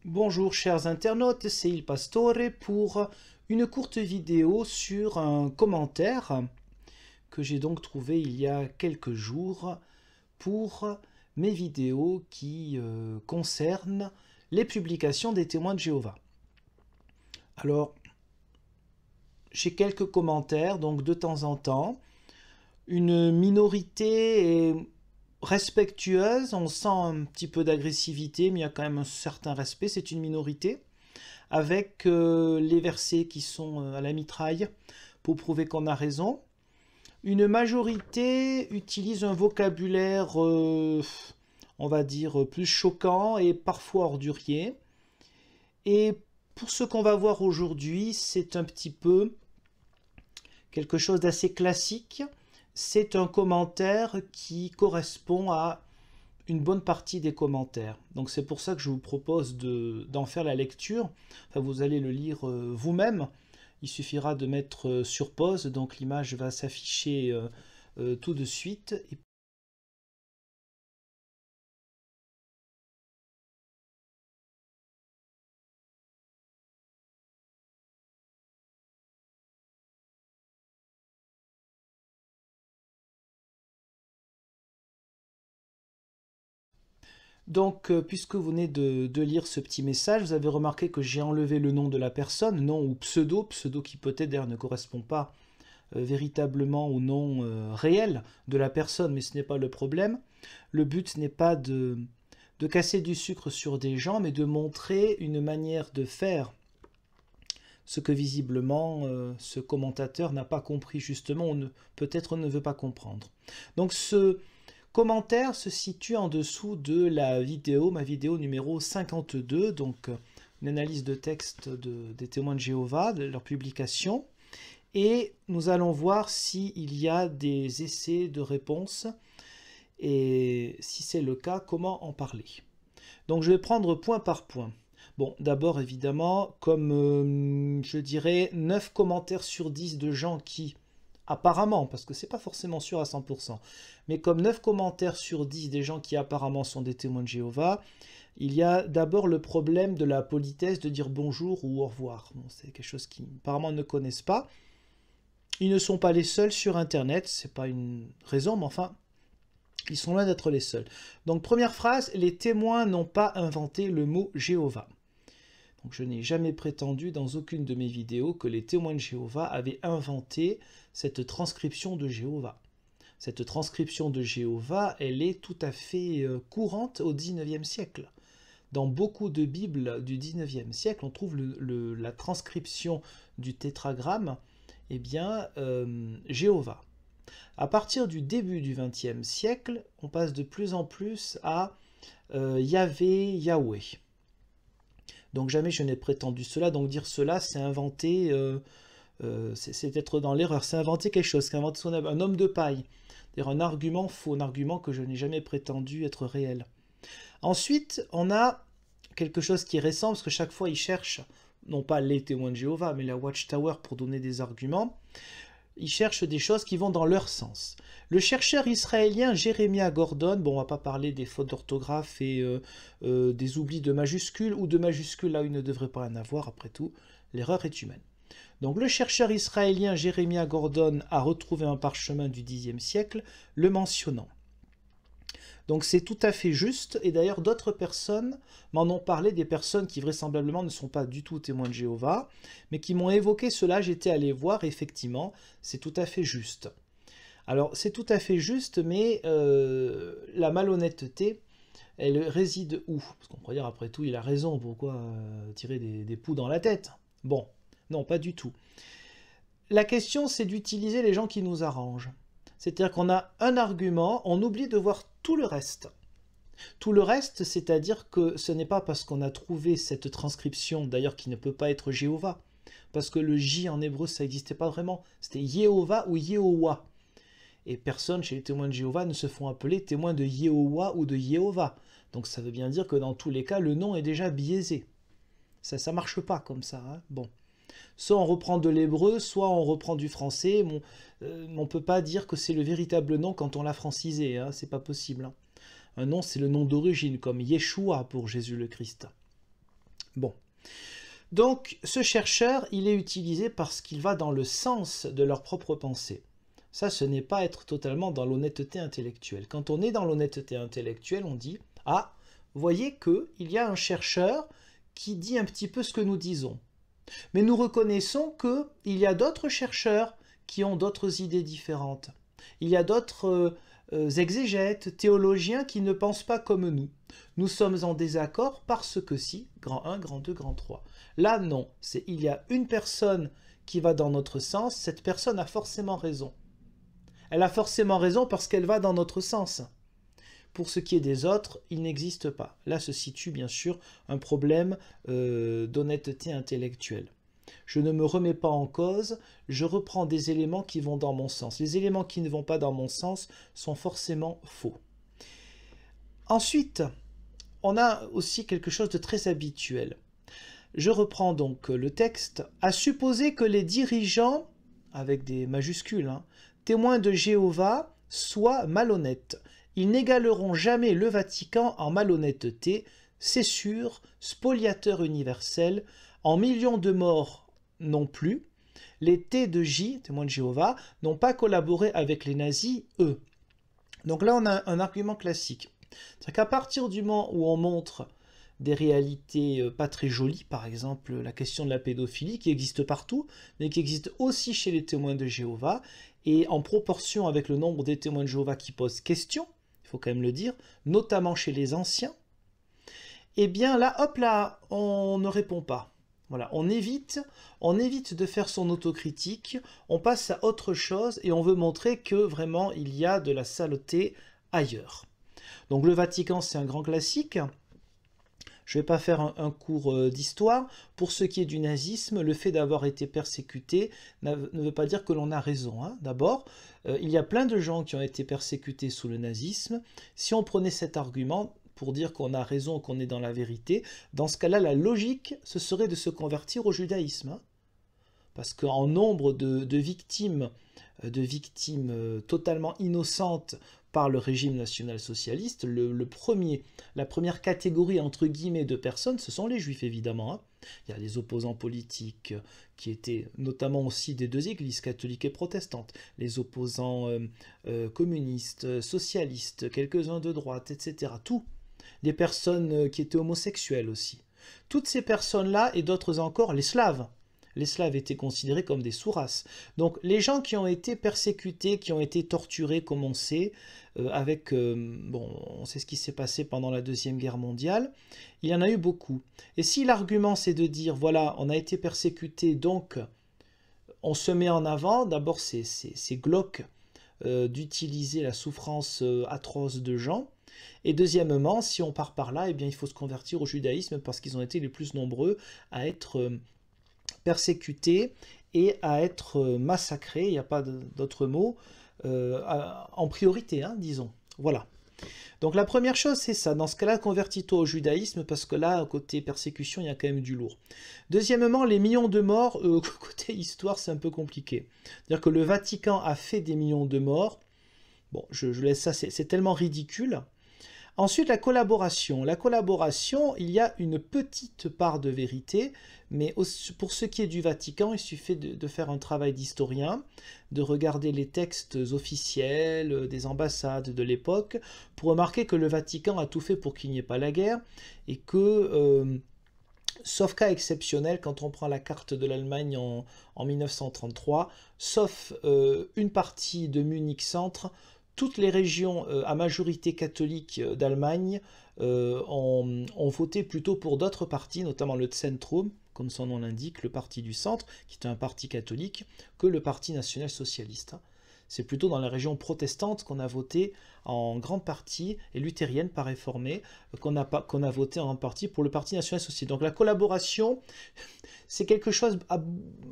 Bonjour chers internautes, c'est Il Pastore pour une courte vidéo sur un commentaire que j'ai donc trouvé il y a quelques jours pour mes vidéos qui concernent les publications des témoins de Jéhovah. Alors, j'ai quelques commentaires, donc de temps en temps. Une minorité est respectueuse, on sent un petit peu d'agressivité, mais il y a quand même un certain respect, c'est une minorité, avec les versets qui sont à la mitraille pour prouver qu'on a raison. Une majorité utilise un vocabulaire, on va dire, plus choquant et parfois ordurier. Et pour ce qu'on va voir aujourd'hui, c'est un petit peu quelque chose d'assez classique. C'est un commentaire qui correspond à une bonne partie des commentaires. Donc c'est pour ça que je vous propose d'en faire la lecture. Enfin, vous allez le lire vous-même. Il suffira de mettre sur pause, donc l'image va s'afficher tout de suite. Donc, puisque vous venez de lire ce petit message, vous avez remarqué que j'ai enlevé le nom de la personne, nom ou pseudo qui peut-être d'ailleurs ne correspond pas véritablement au nom réel de la personne, mais ce n'est pas le problème. Le but n'est pas de casser du sucre sur des gens, mais de montrer une manière de faire, ce que visiblement ce commentateur n'a pas compris justement, ou peut-être ne veut pas comprendre. Donc ce commentaire se situe en dessous de la vidéo, ma vidéo numéro 52, donc une analyse de texte des témoins de Jéhovah, de leur publication, et nous allons voir s'il y a des essais de réponse, et si c'est le cas, comment en parler. Donc je vais prendre point par point. Bon, d'abord évidemment, comme je dirais 9 commentaires sur 10 de gens qui, apparemment, parce que c'est pas forcément sûr à 100%, mais comme 9 commentaires sur 10 des gens qui apparemment sont des témoins de Jéhovah, il y a d'abord le problème de la politesse de dire bonjour ou au revoir. Bon, c'est quelque chose qu'ils apparemment ne connaissent pas. Ils ne sont pas les seuls sur Internet, c'est pas une raison, mais enfin, ils sont loin d'être les seuls. Donc première phrase, les témoins n'ont pas inventé le mot Jéhovah. Donc je n'ai jamais prétendu dans aucune de mes vidéos que les témoins de Jéhovah avaient inventé cette transcription de Jéhovah. Cette transcription de Jéhovah, elle est tout à fait courante au XIXe siècle. Dans beaucoup de Bibles du XIXe siècle, on trouve la transcription du tétragramme, eh bien, Jéhovah. À partir du début du XXe siècle, on passe de plus en plus à Yahvé, Yahweh. Donc jamais je n'ai prétendu cela, donc dire cela, c'est inventer, c'est être dans l'erreur, c'est inventer quelque chose, c'est inventer un homme de paille, c'est-à-dire un argument faux, un argument que je n'ai jamais prétendu être réel. Ensuite, on a quelque chose qui est récent, parce que chaque fois ils cherchent, non pas les témoins de Jéhovah, mais la Watchtower pour donner des arguments, ils cherchent des choses qui vont dans leur sens. Le chercheur israélien Jeremiah Gordon, bon on va pas parler des fautes d'orthographe et des oublis de majuscules, ou de majuscules là où il ne devrait pas en avoir, après tout, l'erreur est humaine. Donc le chercheur israélien Jeremiah Gordon a retrouvé un parchemin du Xe siècle le mentionnant. Donc c'est tout à fait juste, et d'ailleurs d'autres personnes m'en ont parlé, des personnes qui vraisemblablement ne sont pas du tout témoins de Jéhovah, mais qui m'ont évoqué cela, j'étais allé voir, effectivement, c'est tout à fait juste. Alors c'est tout à fait juste, mais la malhonnêteté, elle réside où? Parce qu'on pourrait dire après tout, il a raison, pourquoi tirer des poux dans la tête? Bon, non, pas du tout. La question, c'est d'utiliser les gens qui nous arrangent. C'est-à-dire qu'on a un argument, on oublie de voir tout le reste. Tout le reste, c'est-à-dire que ce n'est pas parce qu'on a trouvé cette transcription, d'ailleurs qui ne peut pas être Jéhovah, parce que le J en hébreu, ça n'existait pas vraiment, c'était Jéhovah ou Yehowa. Et personne chez les témoins de Jéhovah ne se font appeler témoins de Yehowa ou de Jéhovah. Donc ça veut bien dire que dans tous les cas, le nom est déjà biaisé. Ça ne marche pas comme ça. Hein, bon. Soit on reprend de l'hébreu, soit on reprend du français. On ne peut pas dire que c'est le véritable nom quand on l'a francisé, hein, c'est pas possible. Hein. Un nom, c'est le nom d'origine, comme Yeshua pour Jésus le Christ. Bon. Donc, ce chercheur, il est utilisé parce qu'il va dans le sens de leur propre pensée. Ça, ce n'est pas être totalement dans l'honnêteté intellectuelle. Quand on est dans l'honnêteté intellectuelle, on dit « Ah, voyez qu'il y a un chercheur qui dit un petit peu ce que nous disons. » Mais nous reconnaissons qu'il y a d'autres chercheurs qui ont d'autres idées différentes. Il y a d'autres exégètes, théologiens qui ne pensent pas comme nous. Nous sommes en désaccord parce que si, grand 1, grand 2, grand 3. Là, non. Il y a une personne qui va dans notre sens, cette personne a forcément raison. Elle a forcément raison parce qu'elle va dans notre sens. Pour ce qui est des autres, il n'existe pas. Là se situe bien sûr un problème d'honnêteté intellectuelle. Je ne me remets pas en cause, je reprends des éléments qui vont dans mon sens. Les éléments qui ne vont pas dans mon sens sont forcément faux. Ensuite, on a aussi quelque chose de très habituel. Je reprends donc le texte. À supposer que les dirigeants, avec des majuscules, témoins de Jéhovah, soient malhonnêtes. Ils n'égaleront jamais le Vatican en malhonnêteté, c'est sûr, spoliateur universel, en millions de morts non plus. Les T2J, témoins de Jéhovah, n'ont pas collaboré avec les nazis, eux. Donc là, on a un argument classique. C'est-à-dire qu'à partir du moment où on montre des réalités pas très jolies, par exemple la question de la pédophilie qui existe partout, mais qui existe aussi chez les témoins de Jéhovah, et en proportion avec le nombre des témoins de Jéhovah qui posent question, il faut quand même le dire, notamment chez les anciens, eh bien là, hop là, on ne répond pas. Voilà, on évite de faire son autocritique, on passe à autre chose et on veut montrer que vraiment il y a de la saleté ailleurs. Donc le Vatican, c'est un grand classique. Je ne vais pas faire un cours d'histoire. Pour ce qui est du nazisme, le fait d'avoir été persécuté ne veut pas dire que l'on a raison. D'abord, il y a plein de gens qui ont été persécutés sous le nazisme. Si on prenait cet argument pour dire qu'on a raison, qu'on est dans la vérité, dans ce cas-là, la logique, ce serait de se convertir au judaïsme. Parce qu'en nombre de victimes totalement innocentes par le régime national-socialiste, la première catégorie entre guillemets de personnes, ce sont les juifs évidemment. Il y a les opposants politiques qui étaient notamment aussi des deux églises, catholiques et protestantes, les opposants communistes, socialistes, quelques-uns de droite, etc. Tout. Les personnes qui étaient homosexuelles aussi. Toutes ces personnes-là et d'autres encore, les Slaves. Les Slaves étaient considérés comme des sous-races. Donc les gens qui ont été persécutés, qui ont été torturés, comme on sait, on sait ce qui s'est passé pendant la Deuxième Guerre mondiale, il y en a eu beaucoup. Et si l'argument c'est de dire, voilà, on a été persécuté, donc on se met en avant, d'abord c'est glauque d'utiliser la souffrance atroce de gens, et deuxièmement, si on part par là, eh bien, il faut se convertir au judaïsme parce qu'ils ont été les plus nombreux à être persécutés et à être massacrés, il n'y a pas d'autre mot, en priorité, disons. Voilà. Donc la première chose, c'est ça. Dans ce cas-là, convertis-toi au judaïsme, parce que là, côté persécution, il y a quand même du lourd. Deuxièmement, les millions de morts, côté histoire, c'est un peu compliqué. C'est-à-dire que le Vatican a fait des millions de morts. Bon, je laisse ça, c'est tellement ridicule. Ensuite, la collaboration. La collaboration, il y a une petite part de vérité, mais pour ce qui est du Vatican, il suffit de faire un travail d'historien, de regarder les textes officiels des ambassades de l'époque, pour remarquer que le Vatican a tout fait pour qu'il n'y ait pas la guerre, et que, sauf cas exceptionnel, quand on prend la carte de l'Allemagne en 1933, sauf une partie de Munich Centre, toutes les régions à majorité catholique d'Allemagne ont voté plutôt pour d'autres partis, notamment le Zentrum, comme son nom l'indique, le parti du centre, qui est un parti catholique, que le parti national-socialiste. C'est plutôt dans la région protestante qu'on a voté en grande partie, et luthérienne pas réformée, qu'on a voté en partie pour le parti national-socialiste. Donc la collaboration, c'est quelque chose...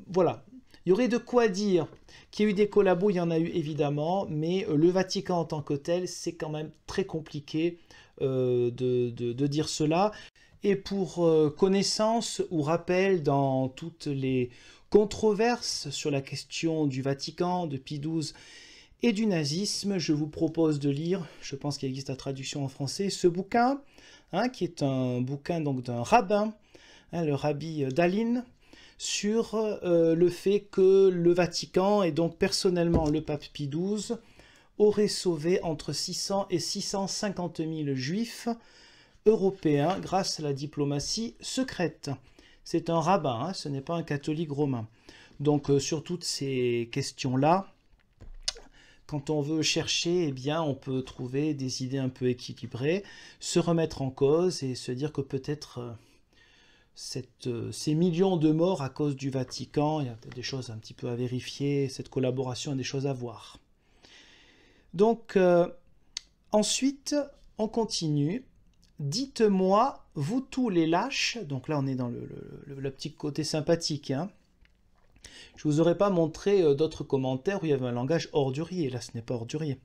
voilà. Il y aurait de quoi dire qu'il y a eu des collabos, il y en a eu évidemment, mais le Vatican en tant que tel, c'est quand même très compliqué de dire cela. Et pour connaissance ou rappel dans toutes les controverses sur la question du Vatican, de Pie XII et du nazisme, je vous propose de lire, je pense qu'il existe la traduction en français, ce bouquin, qui est un bouquin donc d'un rabbin, le rabbi Dalin, sur le fait que le Vatican, et donc personnellement le pape Pie XII, aurait sauvé entre 600 et 650 000 juifs européens grâce à la diplomatie secrète. C'est un rabbin, hein, ce n'est pas un catholique romain. Donc sur toutes ces questions-là, quand on veut chercher, eh bien, on peut trouver des idées un peu équilibrées, se remettre en cause et se dire que peut-être ces millions de morts à cause du Vatican, il y a peut-être des choses un petit peu à vérifier, cette collaboration a des choses à voir. Donc, ensuite, on continue. Dites-moi, vous tous les lâches, donc là on est dans le petit côté sympathique, hein. Je ne vous aurais pas montré d'autres commentaires où il y avait un langage ordurier, là ce n'est pas ordurier.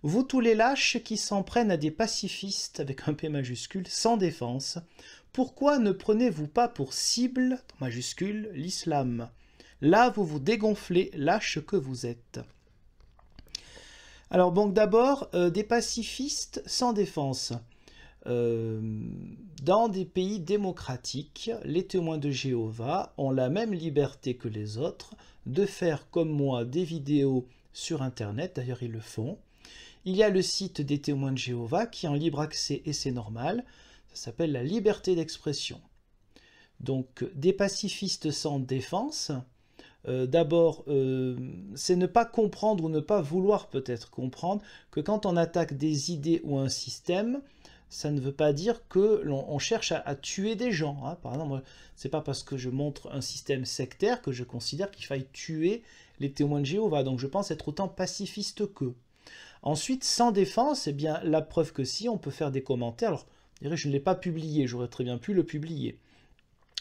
Vous tous les lâches qui s'en prennent à des pacifistes, avec un P majuscule, sans défense, pourquoi ne prenez-vous pas pour cible, majuscule, l'islam? Là vous vous dégonflez, lâche que vous êtes. Alors donc d'abord, des pacifistes sans défense. Dans des pays démocratiques, les témoins de Jéhovah ont la même liberté que les autres de faire comme moi des vidéos sur internet, d'ailleurs ils le font. Il y a le site des témoins de Jéhovah qui est en libre accès et c'est normal, ça s'appelle la liberté d'expression. Donc des pacifistes sans défense, d'abord c'est ne pas comprendre ou ne pas vouloir peut-être comprendre que quand on attaque des idées ou un système, ça ne veut pas dire que l'on cherche à tuer des gens, hein. Par exemple, c'est pas parce que je montre un système sectaire que je considère qu'il faille tuer les témoins de Jéhovah. Donc je pense être autant pacifiste qu'eux. Ensuite, sans défense, eh bien, la preuve que si, on peut faire des commentaires. Alors, je dirais, je ne l'ai pas publié, j'aurais très bien pu le publier.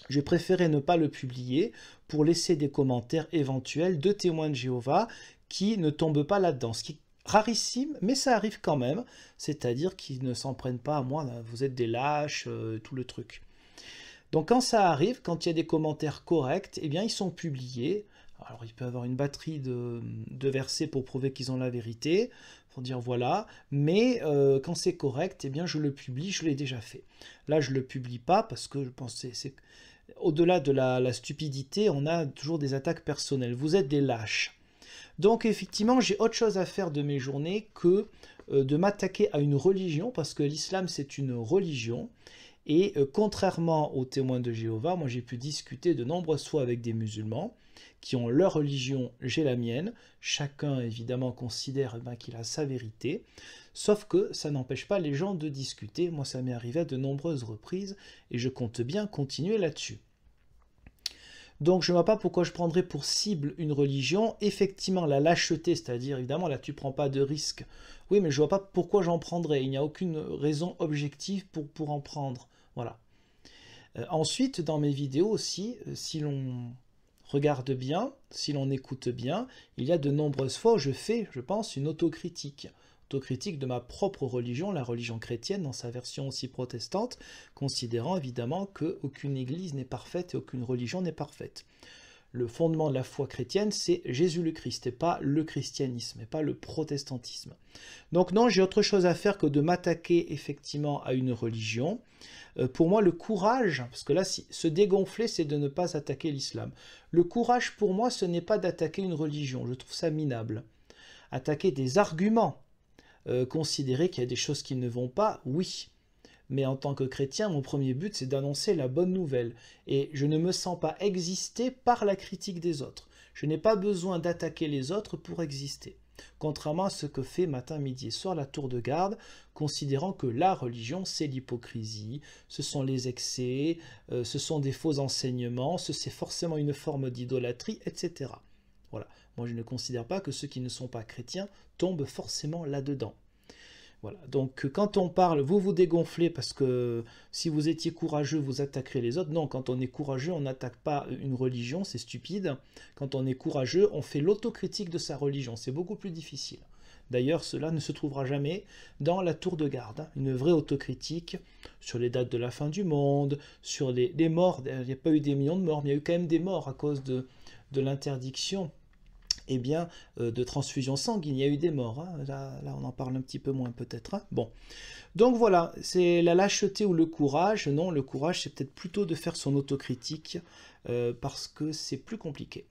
J'ai préféré ne pas le publier pour laisser des commentaires éventuels de témoins de Jéhovah qui ne tombent pas là-dedans. Ce qui rarissime, mais ça arrive quand même, c'est-à-dire qu'ils ne s'en prennent pas à moi, là, vous êtes des lâches, tout le truc. Donc quand ça arrive, quand il y a des commentaires corrects, eh bien ils sont publiés. Alors il peut y avoir une batterie de versets pour prouver qu'ils ont la vérité, pour dire voilà, mais quand c'est correct, eh bien je le publie, je l'ai déjà fait. Là je ne le publie pas parce que je pense que c'est au-delà de la stupidité, on a toujours des attaques personnelles. Vous êtes des lâches. Donc effectivement, j'ai autre chose à faire de mes journées que de m'attaquer à une religion, parce que l'islam c'est une religion, et contrairement aux témoins de Jéhovah, moi j'ai pu discuter de nombreuses fois avec des musulmans qui ont leur religion, j'ai la mienne, chacun évidemment considère qu'il a sa vérité, sauf que ça n'empêche pas les gens de discuter, moi ça m'est arrivé à de nombreuses reprises, et je compte bien continuer là-dessus. Donc je ne vois pas pourquoi je prendrais pour cible une religion. Effectivement, la lâcheté, c'est-à-dire évidemment là tu ne prends pas de risque. Oui, mais je ne vois pas pourquoi j'en prendrais. Il n'y a aucune raison objective pour en prendre. Voilà. Ensuite, dans mes vidéos aussi, si l'on regarde bien, si l'on écoute bien, il y a de nombreuses fois où je fais, je pense, une autocritique. Autocritique de ma propre religion, la religion chrétienne dans sa version aussi protestante, considérant évidemment qu'aucune église n'est parfaite et aucune religion n'est parfaite. Le fondement de la foi chrétienne, c'est Jésus le Christ, et pas le christianisme, et pas le protestantisme. Donc non, j'ai autre chose à faire que de m'attaquer effectivement à une religion. Pour moi, le courage, parce que là, se dégonfler, c'est de ne pas attaquer l'islam. Le courage, pour moi, ce n'est pas d'attaquer une religion, je trouve ça minable. Attaquer des arguments, considérer qu'il y a des choses qui ne vont pas, oui. Mais en tant que chrétien, mon premier but, c'est d'annoncer la bonne nouvelle. Et je ne me sens pas exister par la critique des autres. Je n'ai pas besoin d'attaquer les autres pour exister. Contrairement à ce que fait matin, midi et soir la tour de garde, considérant que la religion, c'est l'hypocrisie, ce sont les excès, ce sont des faux enseignements, c'est forcément une forme d'idolâtrie, etc. Voilà. Moi, je ne considère pas que ceux qui ne sont pas chrétiens tombent forcément là-dedans. Voilà. Donc, quand on parle, vous vous dégonflez parce que si vous étiez courageux, vous attaquerez les autres. Non, quand on est courageux, on n'attaque pas une religion, c'est stupide. Quand on est courageux, on fait l'autocritique de sa religion. C'est beaucoup plus difficile. D'ailleurs, cela ne se trouvera jamais dans la tour de garde. Hein. Une vraie autocritique sur les dates de la fin du monde, sur les morts. Il n'y a pas eu des millions de morts, mais il y a eu quand même des morts à cause de l'interdiction eh bien, de transfusion sanguine. Il y a eu des morts, hein. Là, on en parle un petit peu moins peut-être, hein. Bon. Donc voilà, c'est la lâcheté ou le courage. Non, le courage, c'est peut-être plutôt de faire son autocritique, parce que c'est plus compliqué.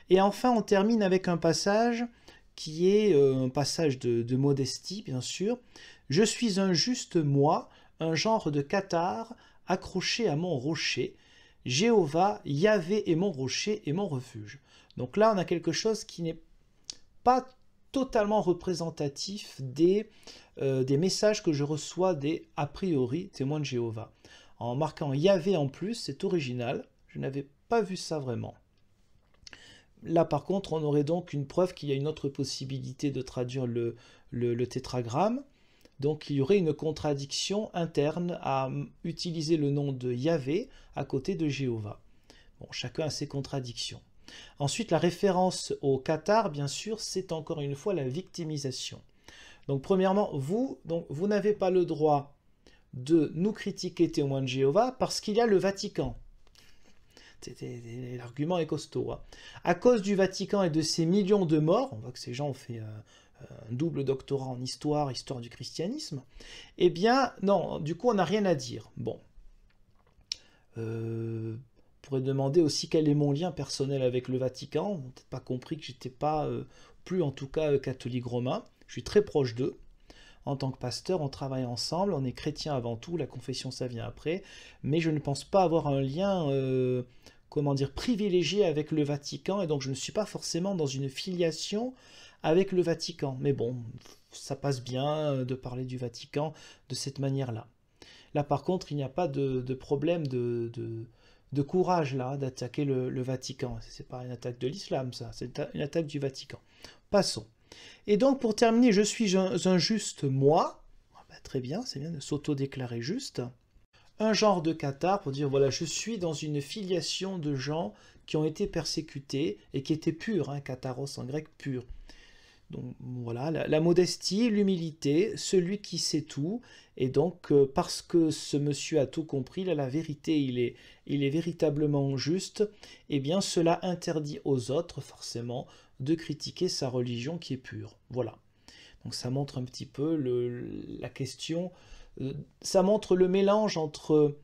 Et enfin, on termine avec un passage qui est un passage de modestie, bien sûr. « Je suis un juste moi, un genre de cathare, accroché à mon rocher. Jéhovah, Yahvé est mon rocher et mon refuge. » Donc là, on a quelque chose qui n'est pas totalement représentatif des messages que je reçois des a priori témoins de Jéhovah. En marquant Yahvé en plus, c'est original. Je n'avais pas vu ça vraiment. Là, par contre, on aurait donc une preuve qu'il y a une autre possibilité de traduire le tétragramme. Donc, il y aurait une contradiction interne à utiliser le nom de Yahvé à côté de Jéhovah. Bon, chacun a ses contradictions. Ensuite, la référence au cathare, bien sûr, c'est encore une fois la victimisation. Donc, premièrement, vous n'avez pas le droit de nous critiquer témoins de Jéhovah parce qu'il y a le Vatican. L'argument est costaud, hein. À cause du Vatican et de ces millions de morts, on voit que ces gens ont fait un double doctorat en histoire du christianisme, eh bien, non, du coup, on n'a rien à dire. Bon. On pourrait demander aussi quel est mon lien personnel avec le Vatican. On n'a peut-être pas compris que j'étais pas, plus en tout cas, catholique romain. Je suis très proche d'eux. En tant que pasteur, on travaille ensemble, on est chrétien avant tout, la confession ça vient après, mais je ne pense pas avoir un lien, comment dire, privilégié avec le Vatican, et donc je ne suis pas forcément dans une filiation avec le Vatican. Mais bon, ça passe bien de parler du Vatican de cette manière-là. Là par contre, il n'y a pas de problème de courage là, d'attaquer le Vatican. C'est pas une attaque de l'islam ça, c'est une attaque du Vatican. Passons. Et donc, pour terminer, je suis un juste moi. Ah ben, très bien, c'est bien de s'auto-déclarer juste. Un genre de cathare pour dire, voilà, je suis dans une filiation de gens qui ont été persécutés et qui étaient purs, hein, katharos en grec, pur. Donc voilà, la modestie, l'humilité, celui qui sait tout. Et donc, parce que ce monsieur a tout compris, là, la vérité, il est véritablement juste, eh bien, cela interdit aux autres, forcément, de critiquer sa religion qui est pure. Voilà. Donc ça montre un petit peu la question, ça montre le mélange entre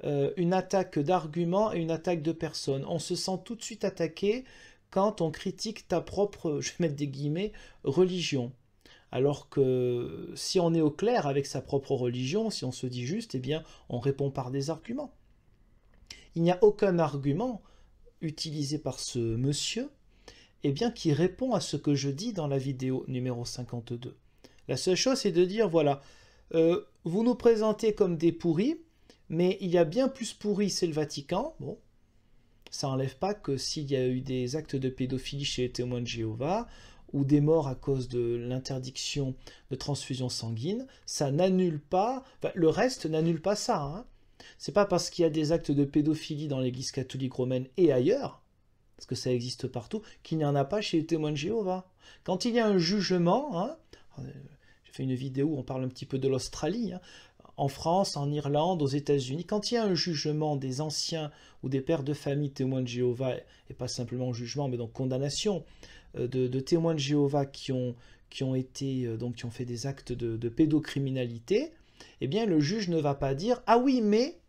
une attaque d'arguments et une attaque de personnes. On se sent tout de suite attaqué quand on critique ta propre, je vais mettre des guillemets, religion. Alors que si on est au clair avec sa propre religion, si on se dit juste, eh bien on répond par des arguments. Il n'y a aucun argument utilisé par ce monsieur, eh bien, qui répond à ce que je dis dans la vidéo numéro 52. La seule chose, c'est de dire, voilà, vous nous présentez comme des pourris, mais il y a bien plus pourris, c'est le Vatican. Bon, ça n'enlève pas que s'il y a eu des actes de pédophilie chez les témoins de Jéhovah, ou des morts à cause de l'interdiction de transfusion sanguine, ça n'annule pas, enfin, le reste n'annule pas ça, hein. C'est pas parce qu'il y a des actes de pédophilie dans l'Église catholique romaine et ailleurs, parce que ça existe partout, qu'il n'y en a pas chez les témoins de Jéhovah. Quand il y a un jugement, hein, j'ai fait une vidéo où on parle un petit peu de l'Australie, hein, en France, en Irlande, aux États-Unis, quand il y a un jugement des anciens ou des pères de famille témoins de Jéhovah, et pas simplement jugement, mais donc condamnation de témoins de Jéhovah qui ont fait des actes de pédocriminalité, eh bien le juge ne va pas dire « Ah oui, mais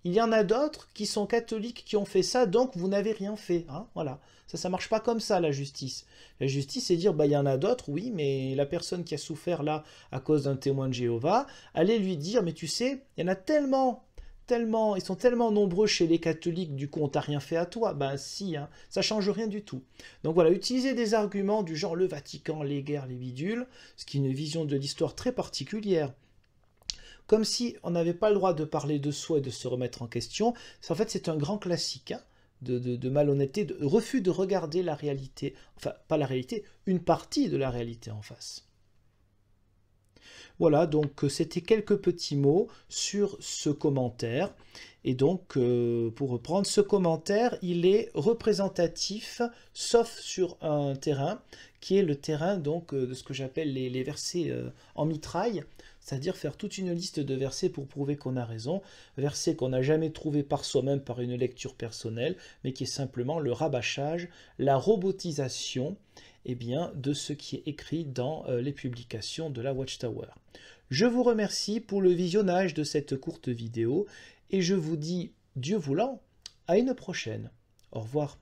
il y en a d'autres qui sont catholiques qui ont fait ça, donc vous n'avez rien fait. » Hein, voilà. Ça marche pas comme ça, la justice. La justice, c'est dire, bah, il y en a d'autres, oui, mais la personne qui a souffert là à cause d'un témoin de Jéhovah, allez lui dire, mais tu sais, il y en a tellement, ils sont tellement nombreux chez les catholiques, du coup, on t'a rien fait à toi. Ben si, hein, ça change rien du tout. Donc voilà, utiliser des arguments du genre le Vatican, les guerres, les bidules, ce qui est une vision de l'histoire très particulière, comme si on n'avait pas le droit de parler de soi et de se remettre en question. En fait, c'est un grand classique, hein, de malhonnêteté, de refus de regarder la réalité, enfin, pas la réalité, une partie de la réalité en face. Voilà, donc c'était quelques petits mots sur ce commentaire. Et donc, pour reprendre, ce commentaire, il est représentatif, sauf sur un terrain, qui est le terrain donc, de ce que j'appelle les versets en mitraille, c'est-à-dire faire toute une liste de versets pour prouver qu'on a raison, versets qu'on n'a jamais trouvés par soi-même par une lecture personnelle, mais qui est simplement le rabâchage, la robotisation, eh bien, de ce qui est écrit dans les publications de la Watchtower. Je vous remercie pour le visionnage de cette courte vidéo et je vous dis, Dieu voulant, à une prochaine. Au revoir.